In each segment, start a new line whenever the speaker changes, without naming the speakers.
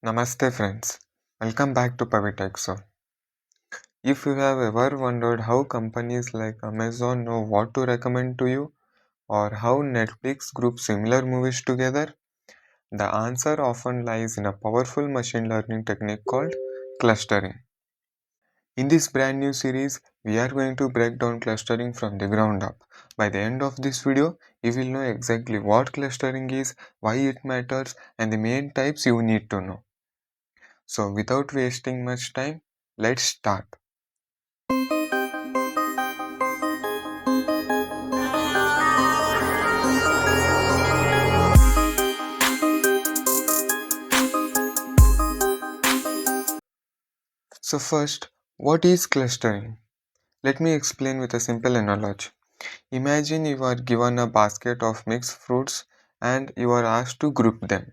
Namaste friends, welcome back to Pavi Tech Zone. If you have ever wondered how companies like Amazon know what to recommend to you or how Netflix groups similar movies together, the answer often lies in a powerful machine learning technique called clustering. In this brand new series, we are going to break down clustering from the ground up. By the end of this video, you will know exactly what clustering is, why it matters, and the main types you need to know. So without wasting much time, let's start. So first, what is clustering? Let me explain with a simple analogy. Imagine you are given a basket of mixed fruits and you are asked to group them.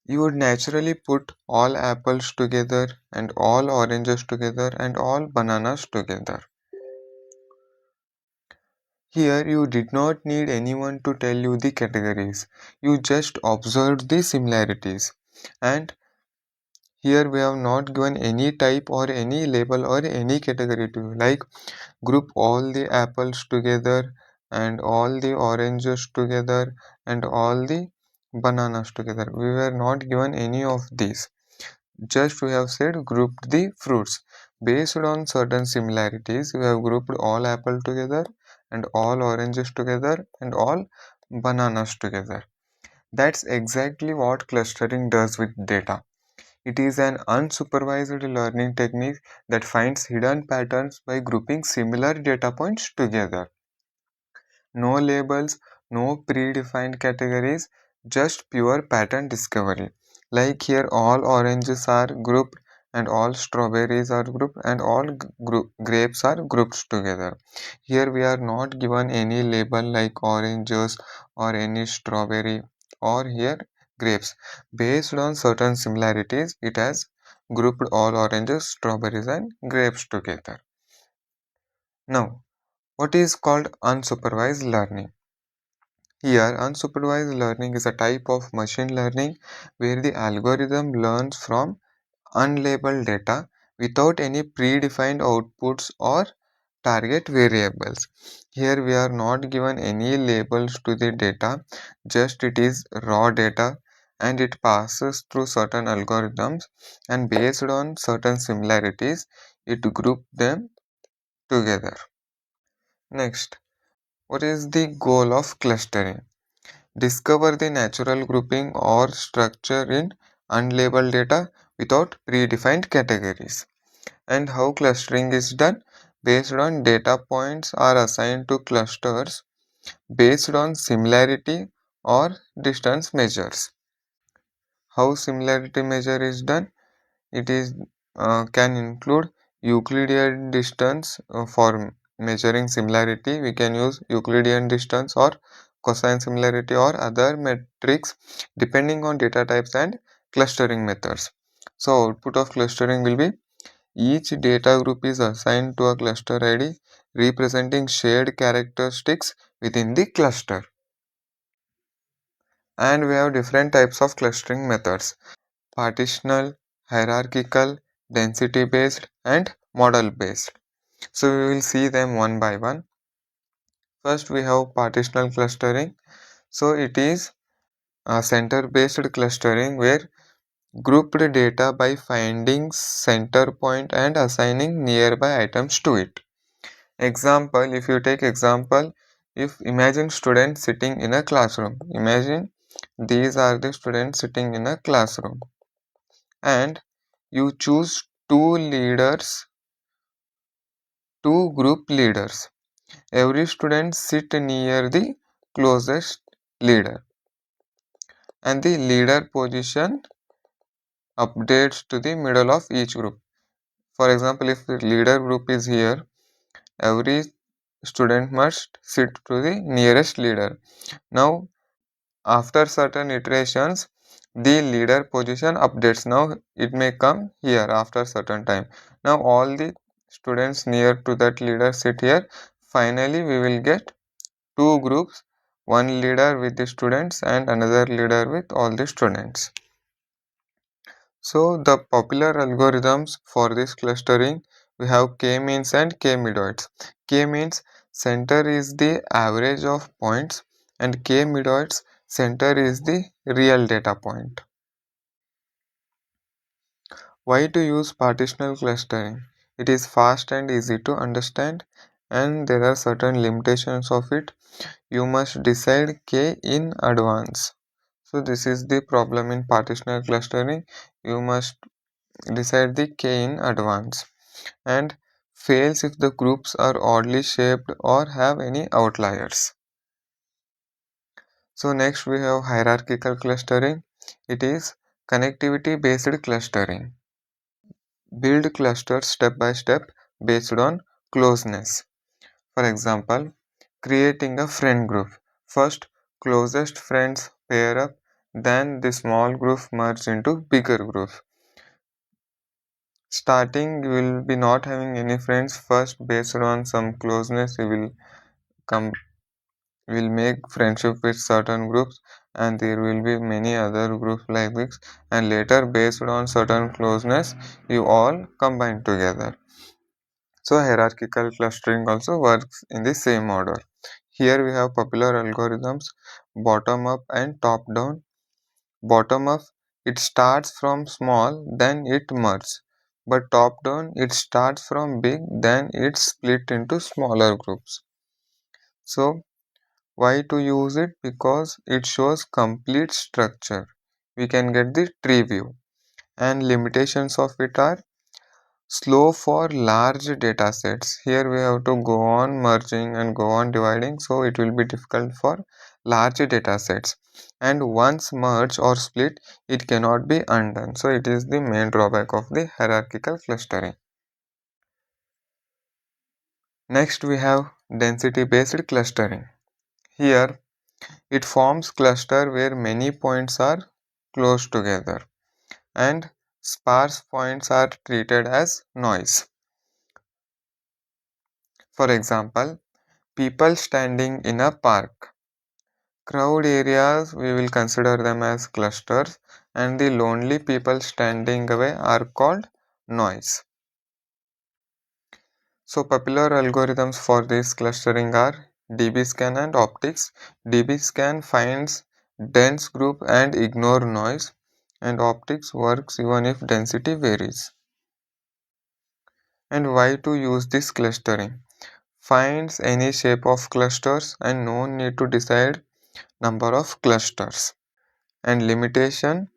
You would naturally put all apples together and all oranges together and all bananas together. Here you did not need anyone to tell you the categories. You just observed the similarities. And here we have not given any type or any label or any category to you. Like group all the apples together and all the oranges together and all the bananas together. We were not given any of these. Just we have said grouped the fruits. Based on certain similarities, we have grouped all apple together and all oranges together and all bananas together. That's exactly what clustering does with data. It is an unsupervised learning technique that finds hidden patterns by grouping similar data points together. No labels, no predefined categories, just pure pattern discovery. Like here, all oranges are grouped and all strawberries are grouped and all grapes are grouped together. Here we are not given any label like oranges or any strawberry or here grapes. Based on certain similarities, it has grouped all oranges, strawberries and grapes together. Now, what is called unsupervised learning? Here, unsupervised learning is a type of machine learning where the algorithm learns from unlabeled data without any predefined outputs or target variables. Here we are not given any labels to the data, just it is raw data and it passes through certain algorithms and based on certain similarities, it groups them together. Next, what is the goal of clustering? Discover the natural grouping or structure in unlabeled data without predefined categories. And how clustering is done? Based on data points are assigned to clusters based on similarity or distance measures. How similarity measure is done? It is can include Euclidean distance for measuring similarity. We can use Euclidean distance or cosine similarity or other metrics depending on data types and clustering methods. So output of clustering will be each data group is assigned to a cluster ID representing shared characteristics within the cluster. And we have different types of clustering methods: partitional, hierarchical, density based and model based. So we will see them one by one. First we have partitional clustering. So it is a center based clustering where grouped data by finding center point and assigning nearby items to it. Example, if you take example, if imagine students sitting in a classroom. Imagine these are the students sitting in a classroom and you choose two group leaders. Every student sit near the closest leader and the leader position updates to the middle of each group. For example, if the leader group is here, every student must sit to the nearest leader. Now, after certain iterations, the leader position updates. Now, it may come here after certain time. Now, all the students near to that leader sit here. Finally, we will get two groups, one leader with the students and another leader with all the students. So the popular algorithms for this clustering, we have k-means and k-midpoints. K-means center is the average of points and k-midpoints center is the real data point. Why to use partitional clustering? It is fast and easy to understand and there are certain limitations of it. You must decide k in advance. So this is the problem in partitional clustering. You must decide the k in advance and fails if the groups are oddly shaped or have any outliers. So next we have hierarchical clustering. It is connectivity based clustering. Build clusters step by step based on closeness. For example, creating a friend group. First, closest friends pair up, then the small group merge into bigger group. Starting, you will be not having any friends. First, based on some closeness, you will come will make friendship with certain groups, and there will be many other groups like this. And later, based on certain closeness, you all combine together. So hierarchical clustering also works in the same order. Here we have popular algorithms bottom up and top down. Bottom up, it starts from small, then it merges. But top down, it starts from big, then it's split into smaller groups. So why to use it? Because it shows complete structure. We can get the tree view. And limitations of it are slow for large data sets. Here we have to go on merging and go on dividing, so it will be difficult for large data sets. And once merged or split, it cannot be undone. So it is the main drawback of the hierarchical clustering. Next we have density based clustering. Here it forms cluster where many points are close together and sparse points are treated as noise. For example, people standing in a park. Crowd areas, we will consider them as clusters, and the lonely people standing away are called noise. So popular algorithms for this clustering are DBSCAN and optics. DBSCAN finds dense group and ignore noise, and optics works even if density varies. And why to use this clustering? Finds any shape of clusters and no need to decide number of clusters. And limitation,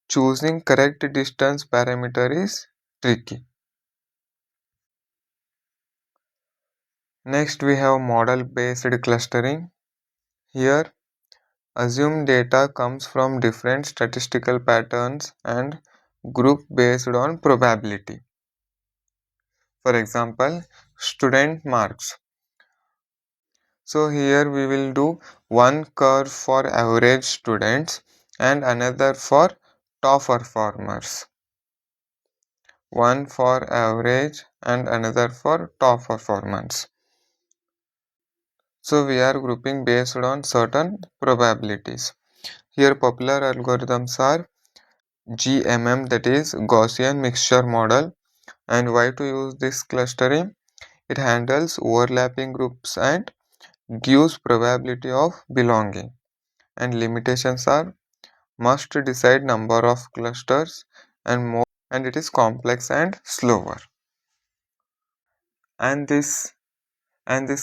choosing correct distance parameter is tricky. Next we have model based clustering. Here assume data comes from different statistical patterns and group based on probability. For example, student marks. So here we will do one curve for average students and another for top performers. One for average and another for top performance. So we are grouping based on certain probabilities. Here popular algorithms are GMM, that is Gaussian mixture model. And why to use this clustering? It handles overlapping groups and gives probability of belonging. And limitations are must decide number of clusters and more, and it is complex and slower. And this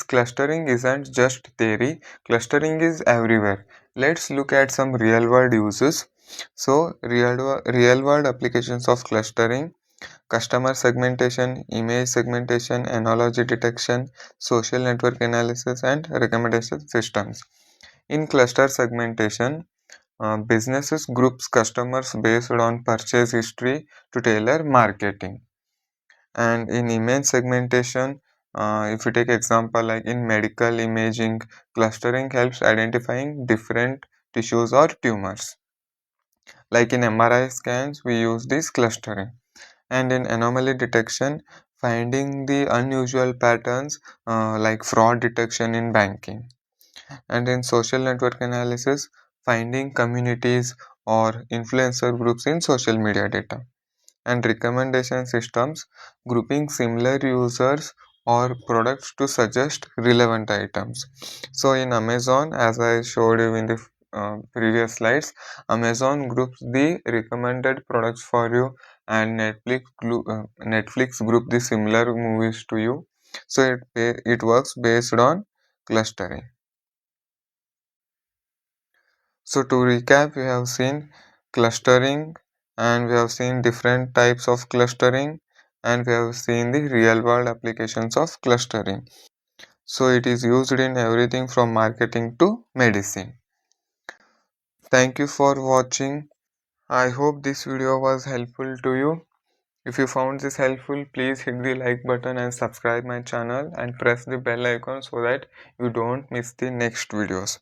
clustering isn't just theory, clustering is everywhere. Let's look at some real world uses. So real world applications of clustering: customer segmentation, image segmentation, analogy detection, social network analysis, and recommendation systems. In cluster segmentation, businesses groups customers based on purchase history to tailor marketing. And in image segmentation, if you take example like in medical imaging, clustering helps identifying different tissues or tumors. Like in MRI scans, we use this clustering. And in anomaly detection, finding the unusual patterns like fraud detection in banking. And in social network analysis, finding communities or influencer groups in social media data. And recommendation systems, grouping similar users or products to suggest relevant items. So in Amazon, as I showed you in the previous slides, Amazon groups the recommended products for you, and Netflix group the similar movies to you. So it works based on clustering. So to recap, we have seen clustering, and we have seen different types of clustering, and we have seen the real world applications of clustering. So it is used in everything from marketing to medicine. Thank you for watching. I hope this video was helpful to you. If you found this helpful, please hit the like button and subscribe my channel and press the bell icon so that you don't miss the next videos.